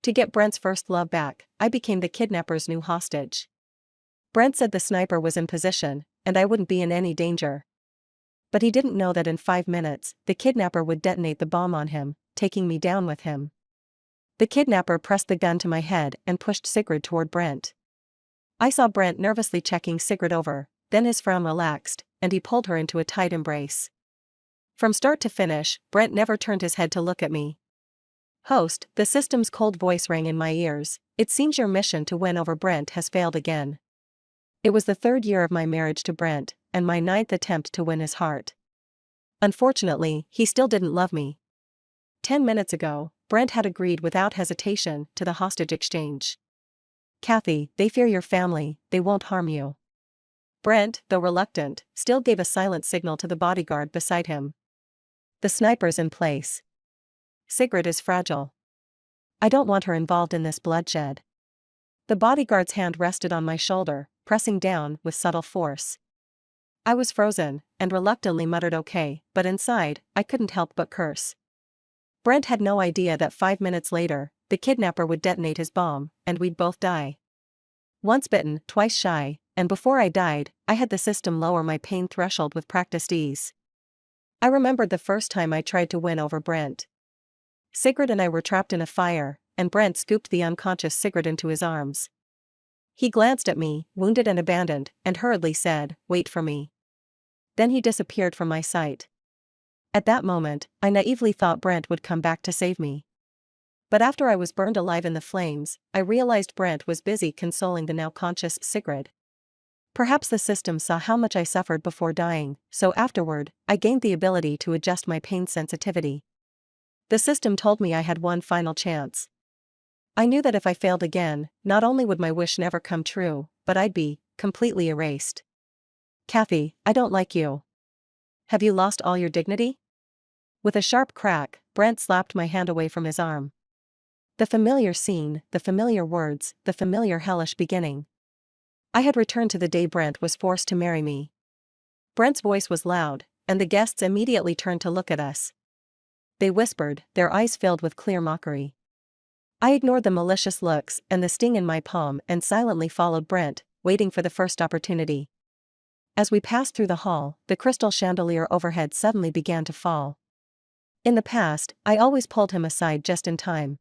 To get Brent's first love back, I became the kidnapper's new hostage. Brent said the sniper was in position, and I wouldn't be in any danger. But he didn't know that in 5 minutes, the kidnapper would detonate the bomb on him, taking me down with him. The kidnapper pressed the gun to my head and pushed Sigrid toward Brent. I saw Brent nervously checking Sigrid over, then his frown relaxed, and he pulled her into a tight embrace. From start to finish, Brent never turned his head to look at me. "Host," the system's cold voice rang in my ears, "it seems your mission to win over Brent has failed again." It was the 3rd year of my marriage to Brent, and my 9th attempt to win his heart. Unfortunately, he still didn't love me. 10 minutes ago, Brent had agreed without hesitation to the hostage exchange. "Kathy, they fear your family, they won't harm you." Brent, though reluctant, still gave a silent signal to the bodyguard beside him. "The sniper's in place. Sigrid is fragile. I don't want her involved in this bloodshed." The bodyguard's hand rested on my shoulder, pressing down with subtle force. I was frozen, and reluctantly muttered okay, but inside, I couldn't help but curse. Brent had no idea that 5 minutes later, the kidnapper would detonate his bomb, and we'd both die. Once bitten, twice shy, and before I died, I had the system lower my pain threshold with practiced ease. I remembered the first time I tried to win over Brent. Sigrid and I were trapped in a fire, and Brent scooped the unconscious Sigrid into his arms. He glanced at me, wounded and abandoned, and hurriedly said, "Wait for me." Then he disappeared from my sight. At that moment, I naively thought Brent would come back to save me. But after I was burned alive in the flames, I realized Brent was busy consoling the now conscious Sigrid. Perhaps the system saw how much I suffered before dying, so afterward, I gained the ability to adjust my pain sensitivity. The system told me I had one final chance. I knew that if I failed again, not only would my wish never come true, but I'd be completely erased. "Kathy, I don't like you. Have you lost all your dignity?" With a sharp crack, Brent slapped my hand away from his arm. The familiar scene, the familiar words, the familiar hellish beginning. I had returned to the day Brent was forced to marry me. Brent's voice was loud, and the guests immediately turned to look at us. They whispered, their eyes filled with clear mockery. I ignored the malicious looks and the sting in my palm and silently followed Brent, waiting for the first opportunity. As we passed through the hall, the crystal chandelier overhead suddenly began to fall. In the past, I always pulled him aside just in time.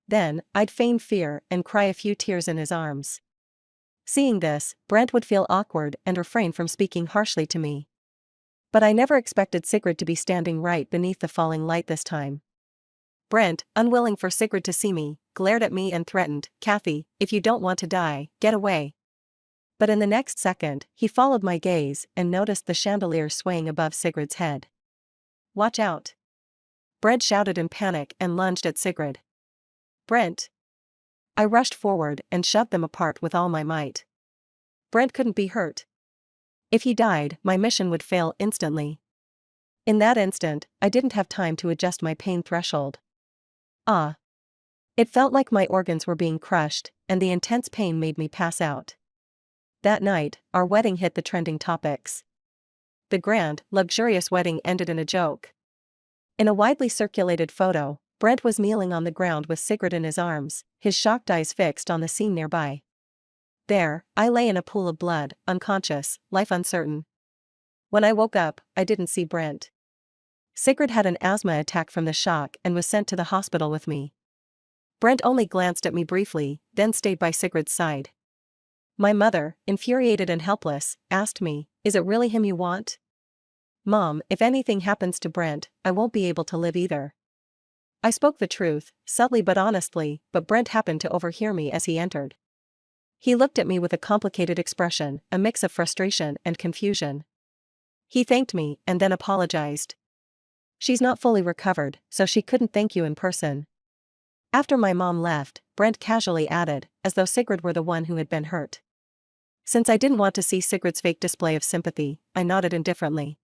Then, I'd feign fear and cry a few tears in his arms. Seeing this, Brent would feel awkward and refrain from speaking harshly to me. But I never expected Sigrid to be standing right beneath the falling light this time. Brent, unwilling for Sigrid to see me, glared at me and threatened, "Kathy, if you don't want to die, get away." But in the next second, he followed my gaze and noticed the chandelier swaying above Sigrid's head. "Watch out!" Brent shouted in panic and lunged at Sigrid. "Brent!" I rushed forward and shoved them apart with all my might. Brent couldn't be hurt. If he died, my mission would fail instantly. In that instant, I didn't have time to adjust my pain threshold. Ah! It felt like my organs were being crushed, and the intense pain made me pass out. That night, our wedding hit the trending topics. The grand, luxurious wedding ended in a joke. In a widely circulated photo, Brent was kneeling on the ground with Sigrid in his arms, his shocked eyes fixed on the scene nearby. There, I lay in a pool of blood, unconscious, life uncertain. When I woke up, I didn't see Brent. Sigrid had an asthma attack from the shock and was sent to the hospital with me. Brent only glanced at me briefly, then stayed by Sigrid's side. My mother, infuriated and helpless, asked me, "Is it really him you want?" "Mom, if anything happens to Brent, I won't be able to live either." I spoke the truth, subtly but honestly, but Brent happened to overhear me as he entered. He looked at me with a complicated expression, a mix of frustration and confusion. He thanked me and then apologized. "She's not fully recovered, so she couldn't thank you in person." After my mom left, Brent casually added, as though Sigrid were the one who had been hurt. Since I didn't want to see Sigrid's fake display of sympathy, I nodded indifferently.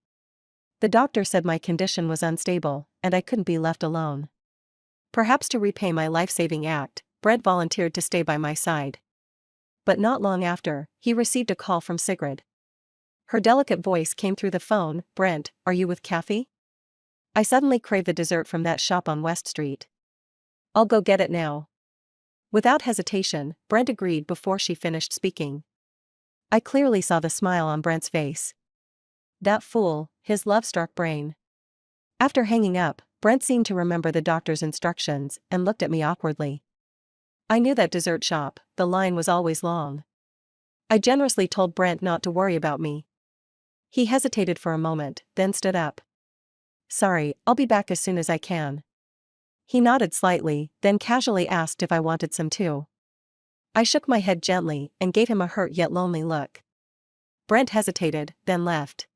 The doctor said my condition was unstable, and I couldn't be left alone. Perhaps to repay my life-saving act, Brent volunteered to stay by my side. But not long after, he received a call from Sigrid. Her delicate voice came through the phone, "Brent, are you with Kathy?" I suddenly craved the dessert from that shop on West Street. "I'll go get it now." Without hesitation, Brent agreed before she finished speaking. I clearly saw the smile on Brent's face. That fool, his love-struck brain. After hanging up, Brent seemed to remember the doctor's instructions and looked at me awkwardly. I knew that dessert shop, the line was always long. I generously told Brent not to worry about me. He hesitated for a moment, then stood up. Sorry, I'll be back as soon as I can. He nodded slightly, then casually asked if I wanted some too. I shook my head gently and gave him a hurt yet lonely look. Brent hesitated, then left.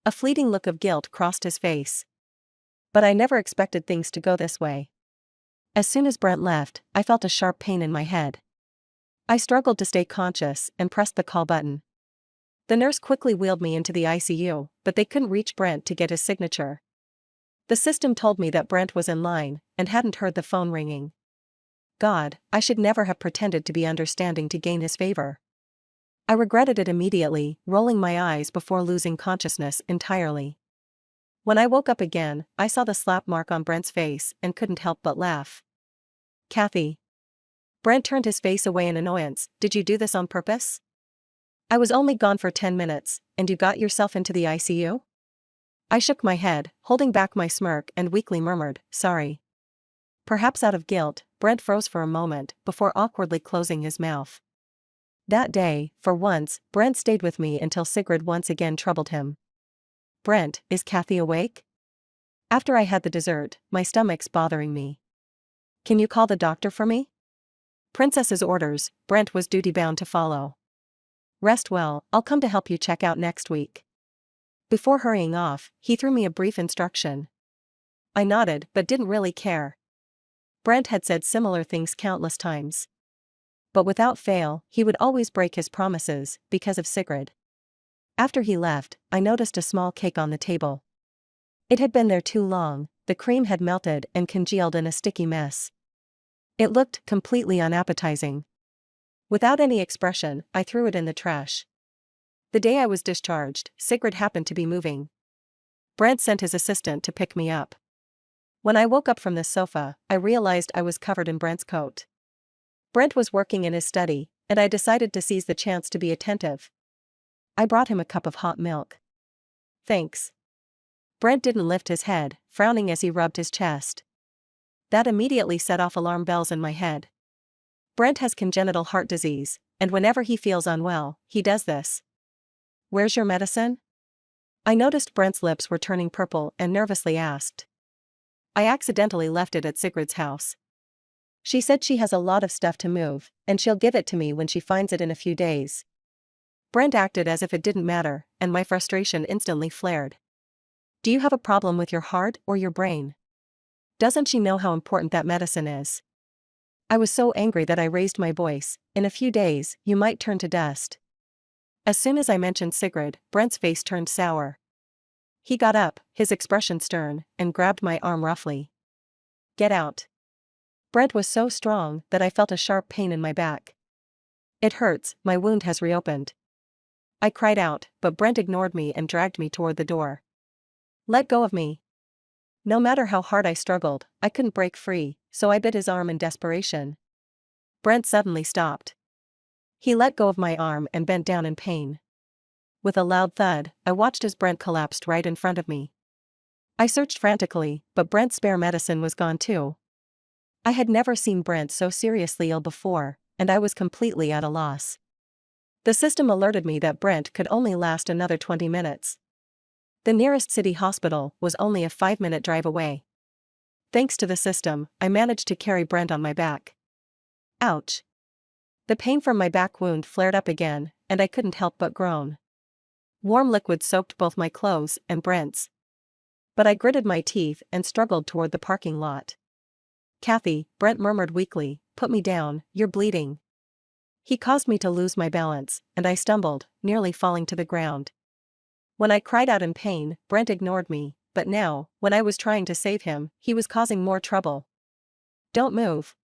A fleeting look of guilt crossed his face. But I never expected things to go this way. As soon as Brent left, I felt a sharp pain in my head. I struggled to stay conscious and pressed the call button. The nurse quickly wheeled me into the ICU, but they couldn't reach Brent to get his signature. The system told me that Brent was in line and hadn't heard the phone ringing. God, I should never have pretended to be understanding to gain his favor. I regretted it immediately, rolling my eyes before losing consciousness entirely. When I woke up again, I saw the slap mark on Brent's face and couldn't help but laugh. Kathy. Brent turned his face away in annoyance. Did you do this on purpose? I was only gone for 10 minutes, and you got yourself into the ICU? I shook my head, holding back my smirk and weakly murmured, sorry. Perhaps out of guilt, Brent froze for a moment before awkwardly closing his mouth. That day, for once, Brent stayed with me until Sigrid once again troubled him. Brent, is Kathy awake? After I had the dessert, my stomach's bothering me. Can you call the doctor for me? Princess's orders, Brent was duty-bound to follow. Rest well, I'll come to help you check out next week. Before hurrying off, he threw me a brief instruction. I nodded but didn't really care. Brent had said similar things countless times. But without fail, he would always break his promises, because of Sigrid. After he left, I noticed a small cake on the table. It had been there too long, the cream had melted and congealed in a sticky mess. It looked completely unappetizing. Without any expression, I threw it in the trash. The day I was discharged, Sigrid happened to be moving. Brent sent his assistant to pick me up. When I woke up from the sofa, I realized I was covered in Brent's coat. Brent was working in his study, and I decided to seize the chance to be attentive. I brought him a cup of hot milk. Thanks. Brent didn't lift his head, frowning as he rubbed his chest. That immediately set off alarm bells in my head. Brent has congenital heart disease, and whenever he feels unwell, he does this. Where's your medicine? I noticed Brent's lips were turning purple and nervously asked. I accidentally left it at Sigrid's house. She said she has a lot of stuff to move, and she'll give it to me when she finds it in a few days. Brent acted as if it didn't matter, and my frustration instantly flared. Do you have a problem with your heart or your brain? Doesn't she know how important that medicine is? I was so angry that I raised my voice. In a few days, you might turn to dust. As soon as I mentioned Sigrid, Brent's face turned sour. He got up, his expression stern, and grabbed my arm roughly. Get out. Brent was so strong that I felt a sharp pain in my back. It hurts, my wound has reopened. I cried out, but Brent ignored me and dragged me toward the door. Let go of me. No matter how hard I struggled, I couldn't break free, so I bit his arm in desperation. Brent suddenly stopped. He let go of my arm and bent down in pain. With a loud thud, I watched as Brent collapsed right in front of me. I searched frantically, but Brent's spare medicine was gone too. I had never seen Brent so seriously ill before, and I was completely at a loss. The system alerted me that Brent could only last another 20 minutes. The nearest city hospital was only a 5-minute drive away. Thanks to the system, I managed to carry Brent on my back. Ouch. The pain from my back wound flared up again, and I couldn't help but groan. Warm liquid soaked both my clothes and Brent's. But I gritted my teeth and struggled toward the parking lot. Kathy, Brent murmured weakly, put me down, you're bleeding. He caused me to lose my balance, and I stumbled, nearly falling to the ground. When I cried out in pain, Brent ignored me, but now, when I was trying to save him, he was causing more trouble. Don't move.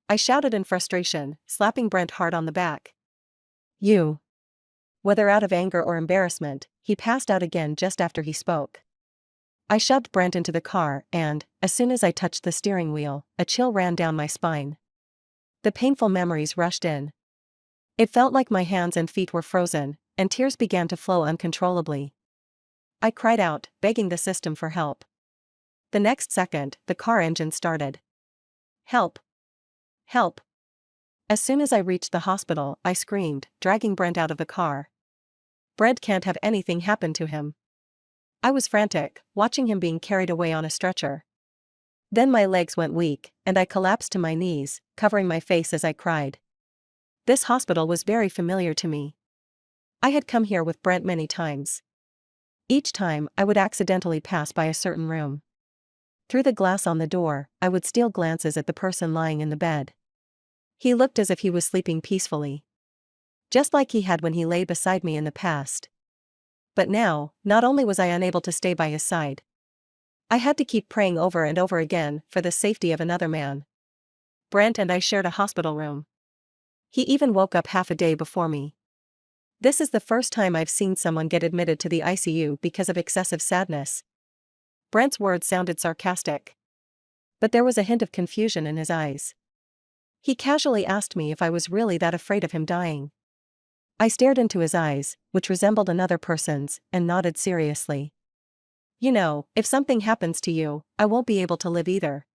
I shouted in frustration, slapping Brent hard on the back. You. Whether out of anger or embarrassment, he passed out again just after he spoke. I shoved Brent into the car and, as soon as I touched the steering wheel, a chill ran down my spine. The painful memories rushed in. It felt like my hands and feet were frozen, and tears began to flow uncontrollably. I cried out, begging the system for help. The next second, the car engine started. Help! Help! As soon as I reached the hospital, I screamed, dragging Brent out of the car. Brent can't have anything happen to him. I was frantic, watching him being carried away on a stretcher. Then my legs went weak, and I collapsed to my knees, covering my face as I cried. This hospital was very familiar to me. I had come here with Brent many times. Each time, I would accidentally pass by a certain room. Through the glass on the door, I would steal glances at the person lying in the bed. He looked as if he was sleeping peacefully. Just like he had when he lay beside me in the past. But now, not only was I unable to stay by his side, I had to keep praying over and over again for the safety of another man. Brent and I shared a hospital room. He even woke up half a day before me. This is the first time I've seen someone get admitted to the ICU because of excessive sadness. Brent's words sounded sarcastic. But there was a hint of confusion in his eyes. He casually asked me if I was really that afraid of him dying. I stared into his eyes, which resembled another person's, and nodded seriously. You know, if something happens to you, I won't be able to live either.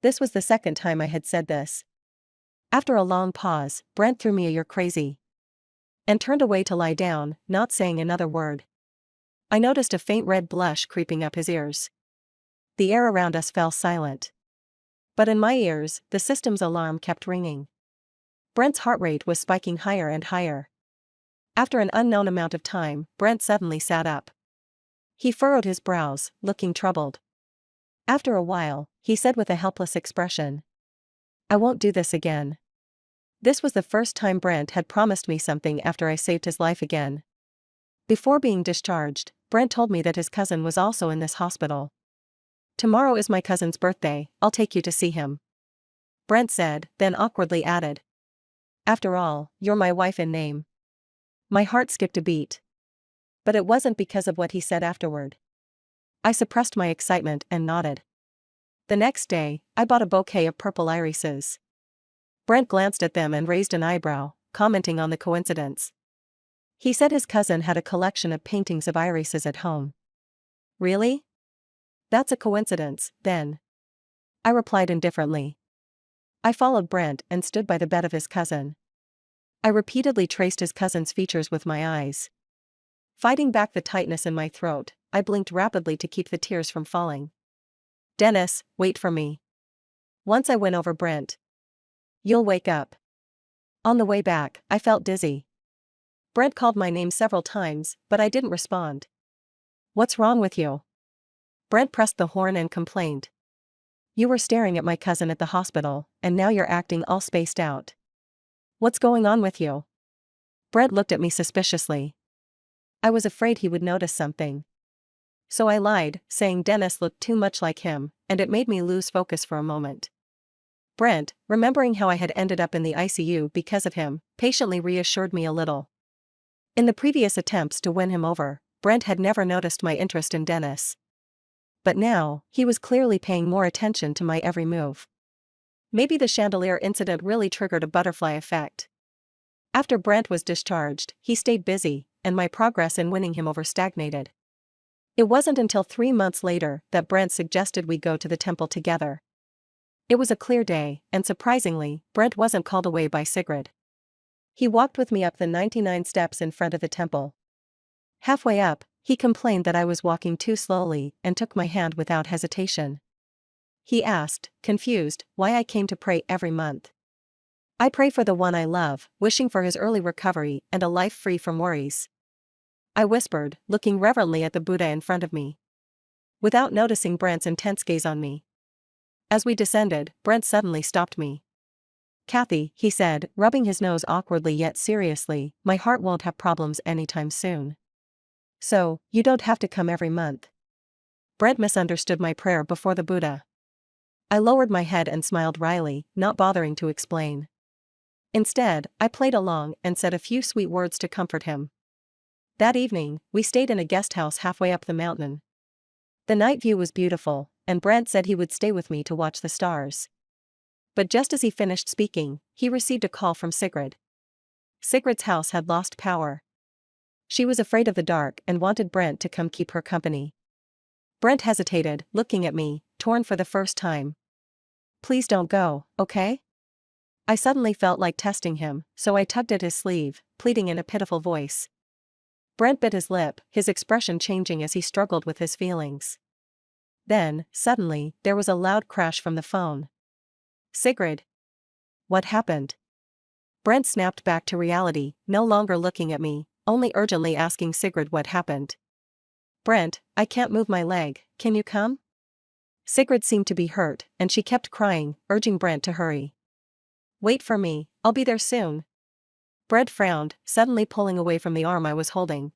This was the second time I had said this. After a long pause, Brent threw me a "you're crazy," and turned away to lie down, not saying another word. I noticed a faint red blush creeping up his ears. The air around us fell silent. But in my ears, the system's alarm kept ringing. Brent's heart rate was spiking higher and higher. After an unknown amount of time, Brent suddenly sat up. He furrowed his brows, looking troubled. After a while, he said with a helpless expression, "I won't do this again." This was the first time Brent had promised me something after I saved his life again. Before being discharged, Brent told me that his cousin was also in this hospital. "Tomorrow is my cousin's birthday, I'll take you to see him," Brent said, then awkwardly added, "After all, you're my wife in name." My heart skipped a beat. But it wasn't because of what he said afterward. I suppressed my excitement and nodded. The next day, I bought a bouquet of purple irises. Brent glanced at them and raised an eyebrow, commenting on the coincidence. He said his cousin had a collection of paintings of irises at home. "Really? That's a coincidence, then," I replied indifferently. I followed Brent and stood by the bed of his cousin. I repeatedly traced his cousin's features with my eyes. Fighting back the tightness in my throat, I blinked rapidly to keep the tears from falling. "Dennis, wait for me." Once I went over Brent. "You'll wake up." On the way back, I felt dizzy. Brent called my name several times, but I didn't respond. "What's wrong with you?" Brent pressed the horn and complained. "You were staring at my cousin at the hospital, and now you're acting all spaced out. What's going on with you?" Brent looked at me suspiciously. I was afraid he would notice something. So I lied, saying Dennis looked too much like him, and it made me lose focus for a moment. Brent, remembering how I had ended up in the ICU because of him, patiently reassured me a little. In the previous attempts to win him over, Brent had never noticed my interest in Dennis. But now, he was clearly paying more attention to my every move. Maybe the chandelier incident really triggered a butterfly effect. After Brent was discharged, he stayed busy, and my progress in winning him over stagnated. It wasn't until 3 months later that Brent suggested we go to the temple together. It was a clear day, and surprisingly, Brent wasn't called away by Sigrid. He walked with me up the 99 steps in front of the temple. Halfway up, he complained that I was walking too slowly and took my hand without hesitation. He asked, confused, why I came to pray every month. "I pray for the one I love, wishing for his early recovery and a life free from worries," I whispered, looking reverently at the Buddha in front of me. Without noticing Brent's intense gaze on me. As we descended, Brent suddenly stopped me. "Kathy," he said, rubbing his nose awkwardly yet seriously, "my heart won't have problems anytime soon. So, you don't have to come every month." Brent misunderstood my prayer before the Buddha. I lowered my head and smiled wryly, not bothering to explain. Instead, I played along and said a few sweet words to comfort him. That evening, we stayed in a guest house halfway up the mountain. The night view was beautiful, and Brent said he would stay with me to watch the stars. But just as he finished speaking, he received a call from Sigrid. Sigrid's house had lost power. She was afraid of the dark and wanted Brent to come keep her company. Brent hesitated, looking at me, torn for the first time. "Please don't go, okay?" I suddenly felt like testing him, so I tugged at his sleeve, pleading in a pitiful voice. Brent bit his lip, his expression changing as he struggled with his feelings. Then, suddenly, there was a loud crash from the phone. "Sigrid. What happened?" Brent snapped back to reality, no longer looking at me, only urgently asking Sigrid what happened. "Brent, I can't move my leg, can you come?" Sigrid seemed to be hurt, and she kept crying, urging Brent to hurry. "Wait for me, I'll be there soon." Brent frowned, suddenly pulling away from the arm I was holding.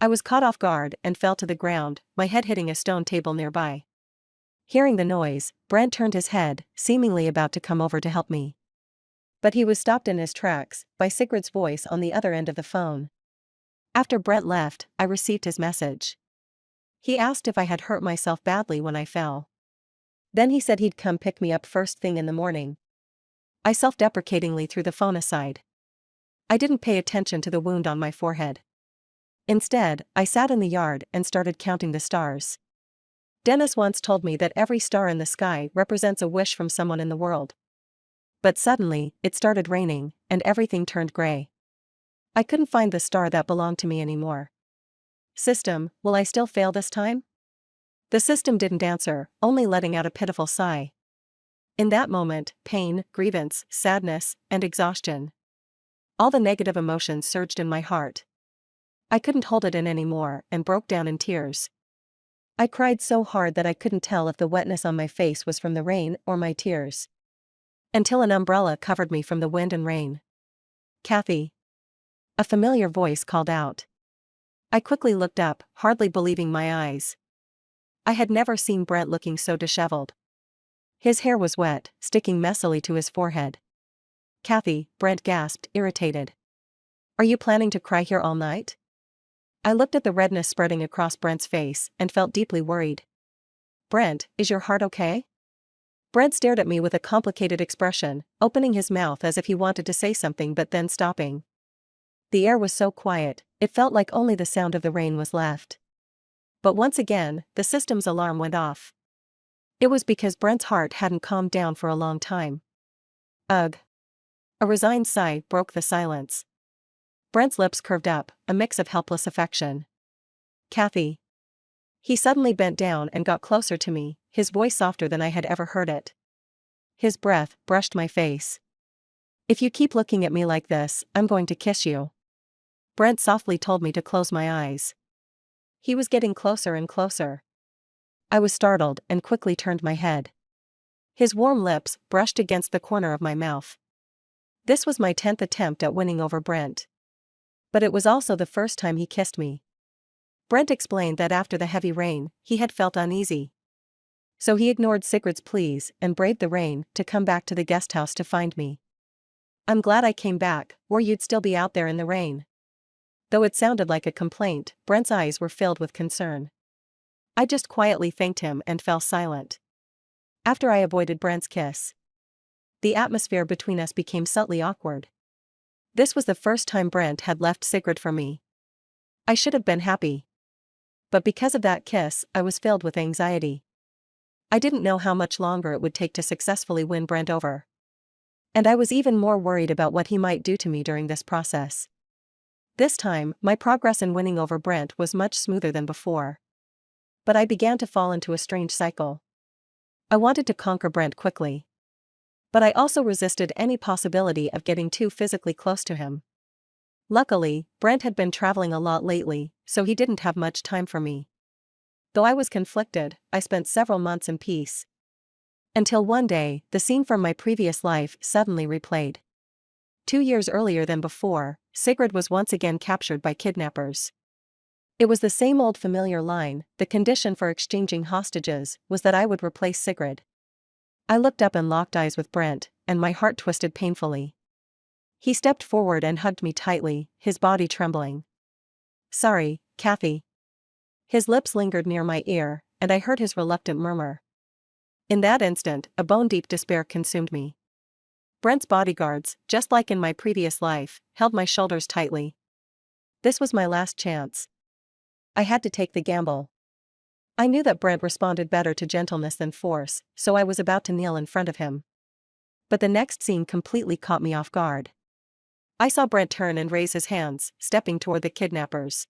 I was caught off guard and fell to the ground, my head hitting a stone table nearby. Hearing the noise, Brent turned his head, seemingly about to come over to help me. But he was stopped in his tracks by Sigrid's voice on the other end of the phone. After Brent left, I received his message. He asked if I had hurt myself badly when I fell. Then he said he'd come pick me up first thing in the morning. I self-deprecatingly threw the phone aside. I didn't pay attention to the wound on my forehead. Instead, I sat in the yard and started counting the stars. Dennis once told me that every star in the sky represents a wish from someone in the world. But suddenly, it started raining, and everything turned gray. I couldn't find the star that belonged to me anymore. "System, will I still fail this time?" The system didn't answer, only letting out a pitiful sigh. In that moment, pain, grievance, sadness, and exhaustion. All the negative emotions surged in my heart. I couldn't hold it in anymore and broke down in tears. I cried so hard that I couldn't tell if the wetness on my face was from the rain or my tears. Until an umbrella covered me from the wind and rain. "Kathy." A familiar voice called out. I quickly looked up, hardly believing my eyes. I had never seen Brent looking so disheveled. His hair was wet, sticking messily to his forehead. "Kathy," Brent gasped, irritated. "Are you planning to cry here all night?" I looked at the redness spreading across Brent's face and felt deeply worried. "Brent, is your heart okay?" Brent stared at me with a complicated expression, opening his mouth as if he wanted to say something but then stopping. The air was so quiet, it felt like only the sound of the rain was left. But once again, the system's alarm went off. It was because Brent's heart hadn't calmed down for a long time. "Ugh." A resigned sigh broke the silence. Brent's lips curved up, a mix of helpless affection. "Kathy." He suddenly bent down and got closer to me, his voice softer than I had ever heard it. His breath brushed my face. "If you keep looking at me like this, I'm going to kiss you." Brent softly told me to close my eyes. He was getting closer and closer. I was startled and quickly turned my head. His warm lips brushed against the corner of my mouth. This was my 10th attempt at winning over Brent. But it was also the first time he kissed me. Brent explained that after the heavy rain, he had felt uneasy. So he ignored Sigrid's pleas and braved the rain to come back to the guest house to find me. "I'm glad I came back, or you'd still be out there in the rain." Though it sounded like a complaint, Brent's eyes were filled with concern. I just quietly thanked him and fell silent. After I avoided Brent's kiss, the atmosphere between us became subtly awkward. This was the first time Brent had left Sigrid for me. I should have been happy. But because of that kiss, I was filled with anxiety. I didn't know how much longer it would take to successfully win Brent over. And I was even more worried about what he might do to me during this process. This time, my progress in winning over Brent was much smoother than before. But I began to fall into a strange cycle. I wanted to conquer Brent quickly. But I also resisted any possibility of getting too physically close to him. Luckily, Brent had been traveling a lot lately, so he didn't have much time for me. Though I was conflicted, I spent several months in peace. Until one day, the scene from my previous life suddenly replayed. 2 years earlier than before, Sigrid was once again captured by kidnappers. It was the same old familiar line, the condition for exchanging hostages was that I would replace Sigrid. I looked up and locked eyes with Brent, and my heart twisted painfully. He stepped forward and hugged me tightly, his body trembling. "Sorry, Kathy." His lips lingered near my ear, and I heard his reluctant murmur. In that instant, a bone-deep despair consumed me. Brent's bodyguards, just like in my previous life, held my shoulders tightly. This was my last chance. I had to take the gamble. I knew that Brent responded better to gentleness than force, so I was about to kneel in front of him. But the next scene completely caught me off guard. I saw Brent turn and raise his hands, stepping toward the kidnappers.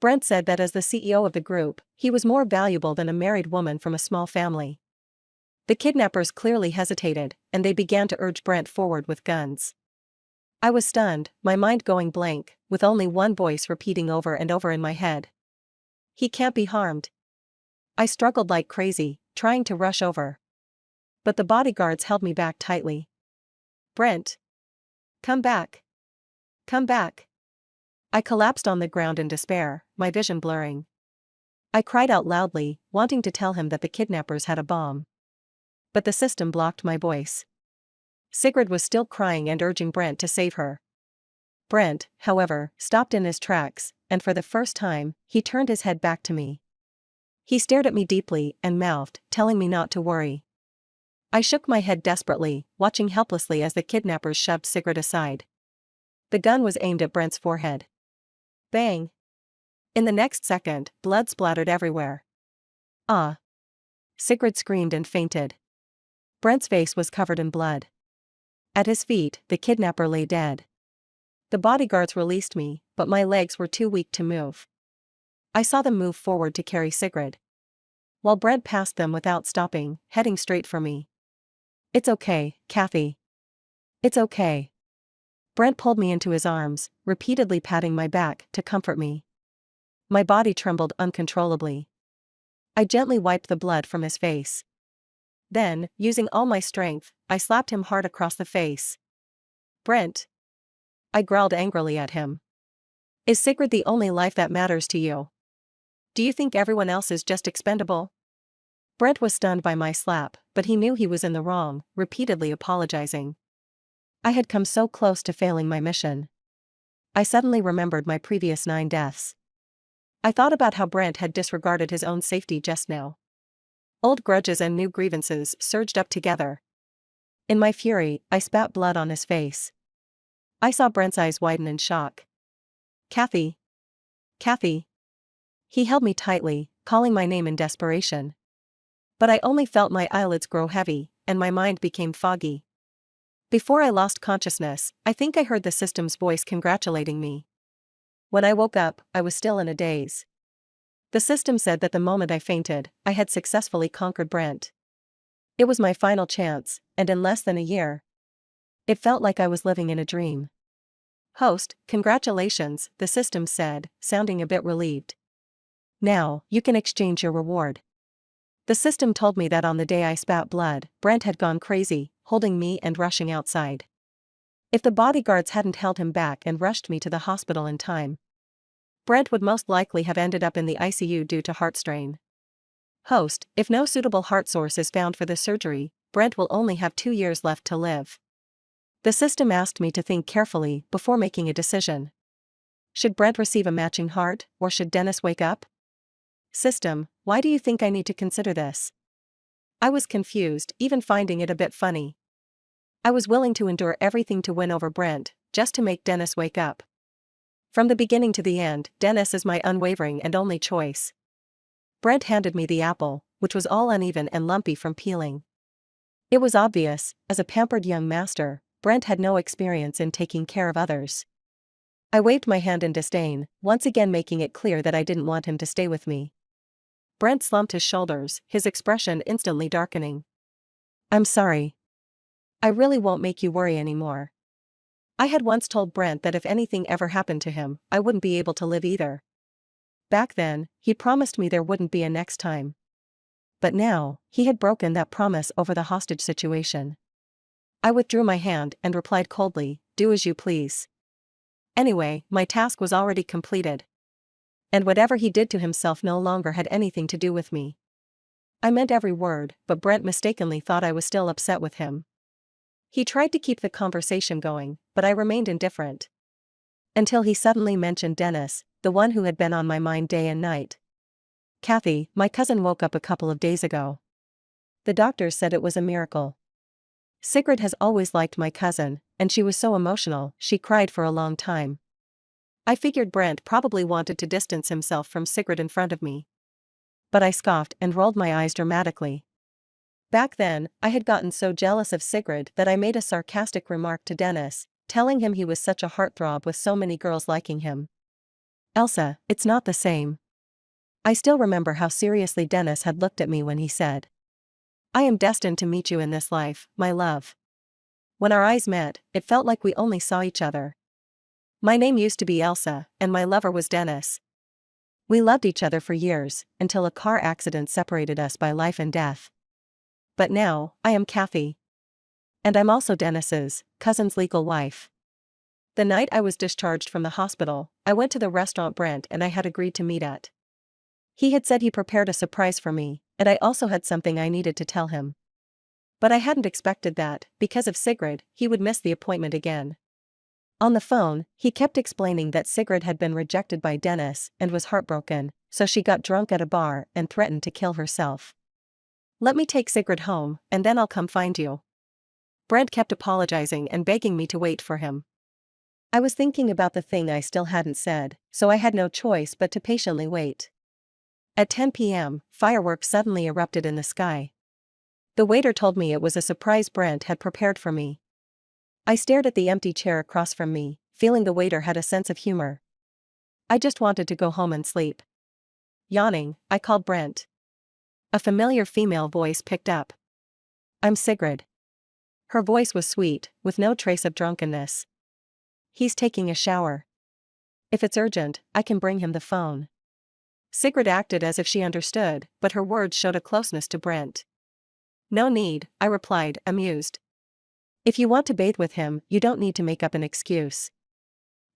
Brent said that as the CEO of the group, he was more valuable than a married woman from a small family. The kidnappers clearly hesitated, and they began to urge Brent forward with guns. I was stunned, my mind going blank, with only one voice repeating over and over in my head. He can't be harmed. I struggled like crazy, trying to rush over. But the bodyguards held me back tightly. Brent! Come back! Come back! I collapsed on the ground in despair, my vision blurring. I cried out loudly, wanting to tell him that the kidnappers had a bomb. But the system blocked my voice. Sigrid was still crying and urging Brent to save her. Brent, however, stopped in his tracks, and for the first time, he turned his head back to me. He stared at me deeply and mouthed, telling me not to worry. I shook my head desperately, watching helplessly as the kidnappers shoved Sigrid aside. The gun was aimed at Brent's forehead. Bang! In the next second, blood splattered everywhere. Ah! Sigrid screamed and fainted. Brent's face was covered in blood. At his feet, the kidnapper lay dead. The bodyguards released me, but my legs were too weak to move. I saw them move forward to carry Sigrid, while Brent passed them without stopping, heading straight for me. It's okay, Kathy. It's okay. Brent pulled me into his arms, repeatedly patting my back to comfort me. My body trembled uncontrollably. I gently wiped the blood from his face. Then, using all my strength, I slapped him hard across the face. Brent! I growled angrily at him. Is Sigrid the only life that matters to you? Do you think everyone else is just expendable? Brent was stunned by my slap, but he knew he was in the wrong, repeatedly apologizing. I had come so close to failing my mission. I suddenly remembered my previous 9 deaths. I thought about how Brent had disregarded his own safety just now. Old grudges and new grievances surged up together. In my fury, I spat blood on his face. I saw Brent's eyes widen in shock. Kathy! Kathy! He held me tightly, calling my name in desperation. But I only felt my eyelids grow heavy, and my mind became foggy. Before I lost consciousness, I think I heard the system's voice congratulating me. When I woke up, I was still in a daze. The system said that the moment I fainted, I had successfully conquered Brent. It was my final chance, and in less than a year. It felt like I was living in a dream. Host, congratulations, the system said, sounding a bit relieved. Now, you can exchange your reward. The system told me that on the day I spat blood, Brent had gone crazy, holding me and rushing outside. If the bodyguards hadn't held him back and rushed me to the hospital in time, Brent would most likely have ended up in the ICU due to heart strain. Host, if no suitable heart source is found for the surgery, Brent will only have 2 years left to live. The system asked me to think carefully before making a decision. Should Brent receive a matching heart, or should Dennis wake up? System, why do you think I need to consider this? I was confused, even finding it a bit funny. I was willing to endure everything to win over Brent, just to make Dennis wake up. From the beginning to the end, Dennis is my unwavering and only choice. Brent handed me the apple, which was all uneven and lumpy from peeling. It was obvious, as a pampered young master, Brent had no experience in taking care of others. I waved my hand in disdain, once again making it clear that I didn't want him to stay with me. Brent slumped his shoulders, his expression instantly darkening. I'm sorry. I really won't make you worry anymore. I had once told Brent that if anything ever happened to him, I wouldn't be able to live either. Back then, he promised me there wouldn't be a next time. But now, he had broken that promise over the hostage situation. I withdrew my hand and replied coldly, do as you please. Anyway, my task was already completed. And whatever he did to himself no longer had anything to do with me. I meant every word, but Brent mistakenly thought I was still upset with him. He tried to keep the conversation going, but I remained indifferent. Until he suddenly mentioned Dennis, the one who had been on my mind day and night. Kathy, my cousin woke up a couple of days ago. The doctors said it was a miracle. Sigrid has always liked my cousin, and she was so emotional, she cried for a long time. I figured Brent probably wanted to distance himself from Sigrid in front of me. But I scoffed and rolled my eyes dramatically. Back then, I had gotten so jealous of Sigrid that I made a sarcastic remark to Dennis, telling him he was such a heartthrob with so many girls liking him. Elsa, it's not the same. I still remember how seriously Dennis had looked at me when he said, I am destined to meet you in this life, my love. When our eyes met, it felt like we only saw each other. My name used to be Elsa, and my lover was Dennis. We loved each other for years, until a car accident separated us by life and death. But now, I am Kathy. And I'm also Dennis's cousin's legal wife. The night I was discharged from the hospital, I went to the restaurant Brent and I had agreed to meet at. He had said he prepared a surprise for me, and I also had something I needed to tell him. But I hadn't expected that, because of Sigrid, he would miss the appointment again. On the phone, he kept explaining that Sigrid had been rejected by Dennis and was heartbroken, so she got drunk at a bar and threatened to kill herself. Let me take Sigrid home, and then I'll come find you. Brent kept apologizing and begging me to wait for him. I was thinking about the thing I still hadn't said, so I had no choice but to patiently wait. At 10 p.m., fireworks suddenly erupted in the sky. The waiter told me it was a surprise Brent had prepared for me. I stared at the empty chair across from me, feeling the waiter had a sense of humor. I just wanted to go home and sleep. Yawning, I called Brent. A familiar female voice picked up. I'm Sigrid. Her voice was sweet, with no trace of drunkenness. He's taking a shower. If it's urgent, I can bring him the phone. Sigrid acted as if she understood, but her words showed a closeness to Brent. No need, I replied, amused. If you want to bathe with him, you don't need to make up an excuse.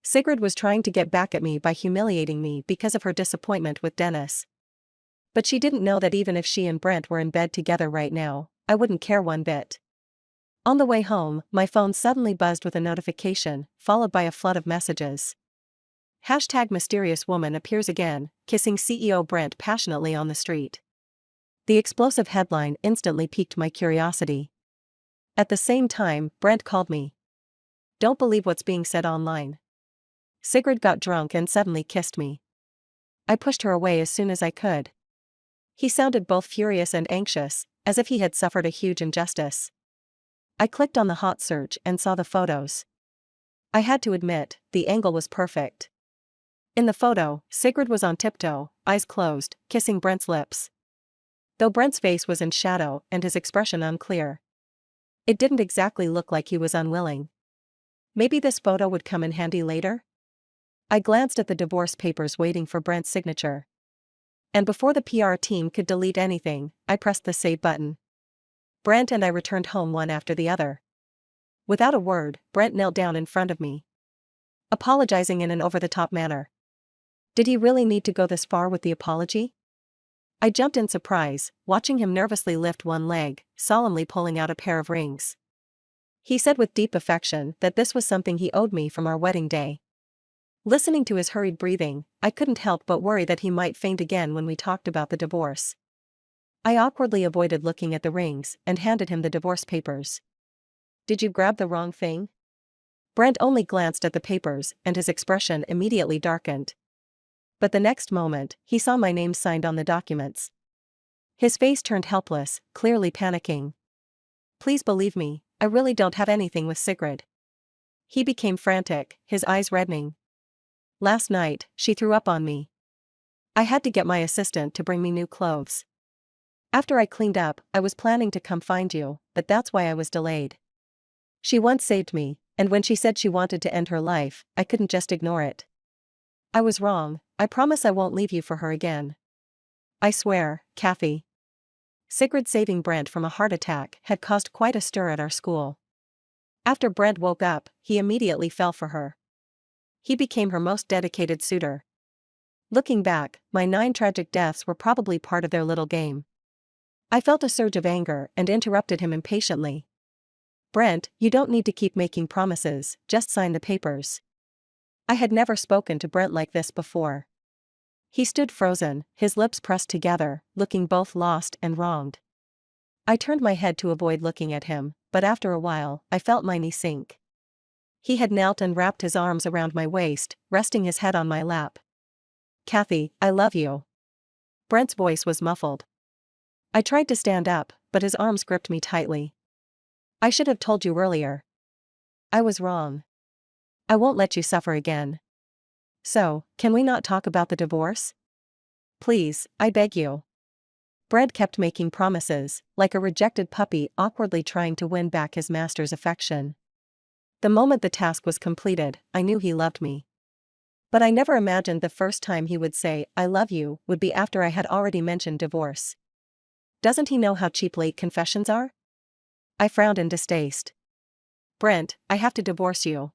Sigrid was trying to get back at me by humiliating me because of her disappointment with Dennis. But she didn't know that even if she and Brent were in bed together right now, I wouldn't care one bit. On the way home, my phone suddenly buzzed with a notification, followed by a flood of messages. #mysterious woman appears again, kissing CEO Brent passionately on the street. The explosive headline instantly piqued my curiosity. At the same time, Brent called me. Don't believe what's being said online. Sigrid got drunk and suddenly kissed me. I pushed her away as soon as I could. He sounded both furious and anxious, as if he had suffered a huge injustice. I clicked on the hot search and saw the photos. I had to admit, the angle was perfect. In the photo, Sigrid was on tiptoe, eyes closed, kissing Brent's lips. Though Brent's face was in shadow and his expression unclear. It didn't exactly look like he was unwilling. Maybe this photo would come in handy later? I glanced at the divorce papers waiting for Brent's signature. And before the PR team could delete anything, I pressed the save button. Brent and I returned home one after the other. Without a word, Brent knelt down in front of me, apologizing in an over-the-top manner. Did he really need to go this far with the apology? I jumped in surprise, watching him nervously lift one leg, solemnly pulling out a pair of rings. He said with deep affection that this was something he owed me from our wedding day. Listening to his hurried breathing, I couldn't help but worry that he might faint again when we talked about the divorce. I awkwardly avoided looking at the rings and handed him the divorce papers. Did you grab the wrong thing? Brent only glanced at the papers and his expression immediately darkened. But the next moment, he saw my name signed on the documents. His face turned helpless, clearly panicking. Please believe me, I really don't have anything with Sigrid. He became frantic, his eyes reddening. Last night, she threw up on me. I had to get my assistant to bring me new clothes. After I cleaned up, I was planning to come find you, but that's why I was delayed. She once saved me, and when she said she wanted to end her life, I couldn't just ignore it. I was wrong, I promise I won't leave you for her again. I swear, Kathy. Sigrid saving Brent from a heart attack had caused quite a stir at our school. After Brent woke up, he immediately fell for her. He became her most dedicated suitor. Looking back, my 9 tragic deaths were probably part of their little game. I felt a surge of anger and interrupted him impatiently. Brent, you don't need to keep making promises, just sign the papers. I had never spoken to Brent like this before. He stood frozen, his lips pressed together, looking both lost and wronged. I turned my head to avoid looking at him, but after a while, I felt my knee sink. He had knelt and wrapped his arms around my waist, resting his head on my lap. "Kathy, I love you." Brent's voice was muffled. I tried to stand up, but his arms gripped me tightly. "I should have told you earlier. I was wrong. I won't let you suffer again. So, can we not talk about the divorce? Please, I beg you." Brent kept making promises, like a rejected puppy awkwardly trying to win back his master's affection. The moment the task was completed, I knew he loved me. But I never imagined the first time he would say, "I love you," would be after I had already mentioned divorce. Doesn't he know how cheap late confessions are? I frowned in distaste. "Brent, I have to divorce you."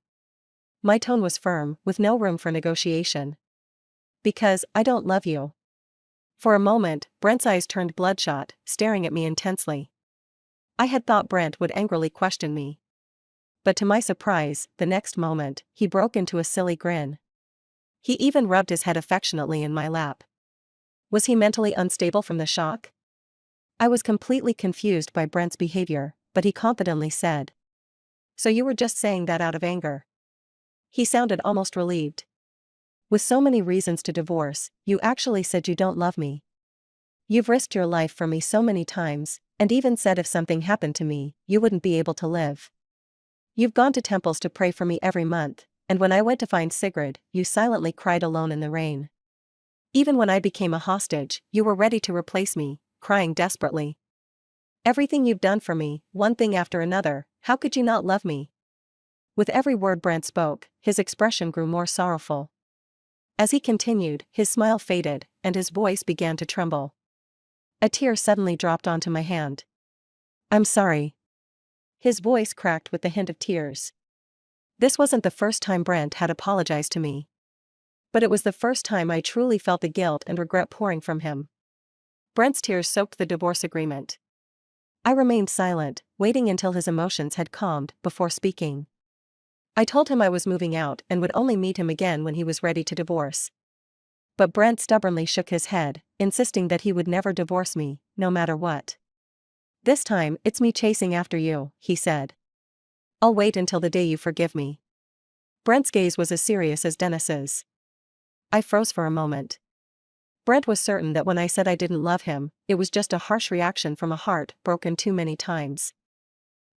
My tone was firm, with no room for negotiation. "Because I don't love you." For a moment, Brent's eyes turned bloodshot, staring at me intensely. I had thought Brent would angrily question me. But to my surprise, the next moment, he broke into a silly grin. He even rubbed his head affectionately in my lap. Was he mentally unstable from the shock? I was completely confused by Brent's behavior, but he confidently said, "So you were just saying that out of anger?" He sounded almost relieved. "With so many reasons to divorce, you actually said you don't love me. You've risked your life for me so many times, and even said if something happened to me, you wouldn't be able to live. You've gone to temples to pray for me every month, and when I went to find Sigrid, you silently cried alone in the rain. Even when I became a hostage, you were ready to replace me, crying desperately. Everything you've done for me, one thing after another, how could you not love me?" With every word Brent spoke, his expression grew more sorrowful. As he continued, his smile faded, and his voice began to tremble. A tear suddenly dropped onto my hand. "I'm sorry." His voice cracked with the hint of tears. This wasn't the first time Brent had apologized to me. But it was the first time I truly felt the guilt and regret pouring from him. Brent's tears soaked the divorce agreement. I remained silent, waiting until his emotions had calmed before speaking. I told him I was moving out and would only meet him again when he was ready to divorce. But Brent stubbornly shook his head, insisting that he would never divorce me, no matter what. "This time, it's me chasing after you," he said. "I'll wait until the day you forgive me." Brent's gaze was as serious as Dennis's. I froze for a moment. Brent was certain that when I said I didn't love him, it was just a harsh reaction from a heart broken too many times.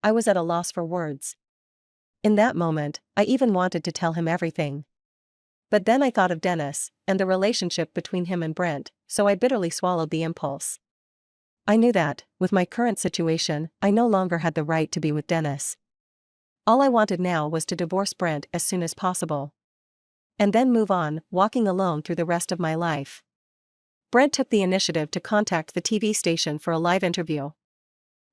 I was at a loss for words. In that moment, I even wanted to tell him everything. But then I thought of Dennis, and the relationship between him and Brent, so I bitterly swallowed the impulse. I knew that, with my current situation, I no longer had the right to be with Dennis. All I wanted now was to divorce Brent as soon as possible. And then move on, walking alone through the rest of my life. Brent took the initiative to contact the TV station for a live interview.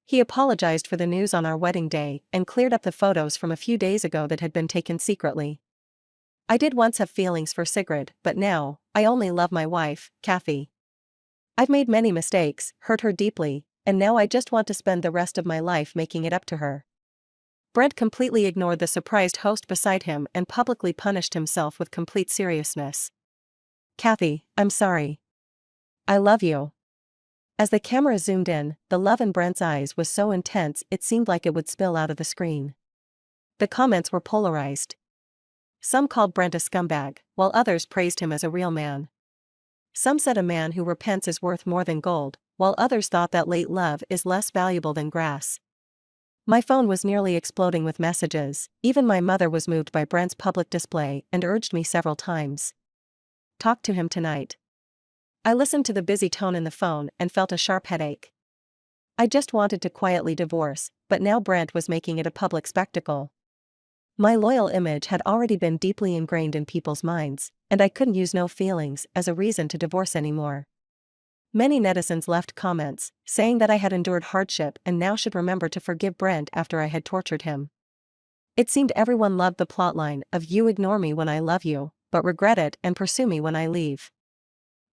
He apologized for the news on our wedding day and cleared up the photos from a few days ago that had been taken secretly. "I did once have feelings for Sigrid, but now, I only love my wife, Kathy. I've made many mistakes, hurt her deeply, and now I just want to spend the rest of my life making it up to her." Brent completely ignored the surprised host beside him and publicly punished himself with complete seriousness. "Kathy, I'm sorry. I love you." As the camera zoomed in, the love in Brent's eyes was so intense it seemed like it would spill out of the screen. The comments were polarized. Some called Brent a scumbag, while others praised him as a real man. Some said a man who repents is worth more than gold, while others thought that late love is less valuable than grass. My phone was nearly exploding with messages. Even my mother was moved by Brent's public display and urged me several times. "Talk to him tonight." I listened to the busy tone in the phone and felt a sharp headache. I just wanted to quietly divorce, but now Brent was making it a public spectacle. My loyal image had already been deeply ingrained in people's minds, and I couldn't use "no feelings" as a reason to divorce anymore. Many netizens left comments, saying that I had endured hardship and now should remember to forgive Brent after I had tortured him. It seemed everyone loved the plotline of "you ignore me when I love you, but regret it and pursue me when I leave."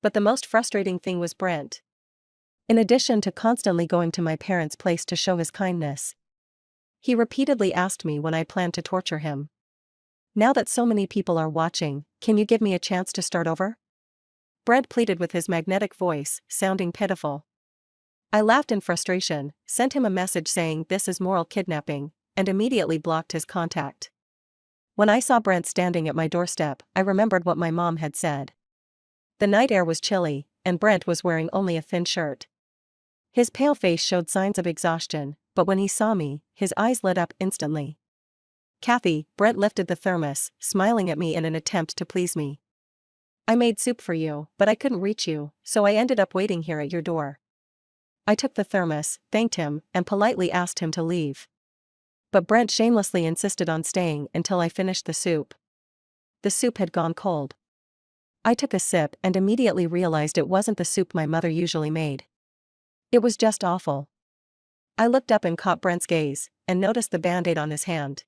But the most frustrating thing was Brent. In addition to constantly going to my parents' place to show his kindness, he repeatedly asked me when I planned to torture him. "Now that so many people are watching, can you give me a chance to start over?" Brent pleaded with his magnetic voice, sounding pitiful. I laughed in frustration, sent him a message saying this is moral kidnapping, and immediately blocked his contact. When I saw Brent standing at my doorstep, I remembered what my mom had said. The night air was chilly, and Brent was wearing only a thin shirt. His pale face showed signs of exhaustion, but when he saw me, his eyes lit up instantly. "Kathy," Brent lifted the thermos, smiling at me in an attempt to please me. "I made soup for you, but I couldn't reach you, so I ended up waiting here at your door." I took the thermos, thanked him, and politely asked him to leave. But Brent shamelessly insisted on staying until I finished the soup. The soup had gone cold. I took a sip and immediately realized it wasn't the soup my mother usually made. It was just awful. I looked up and caught Brent's gaze, and noticed the band-aid on his hand.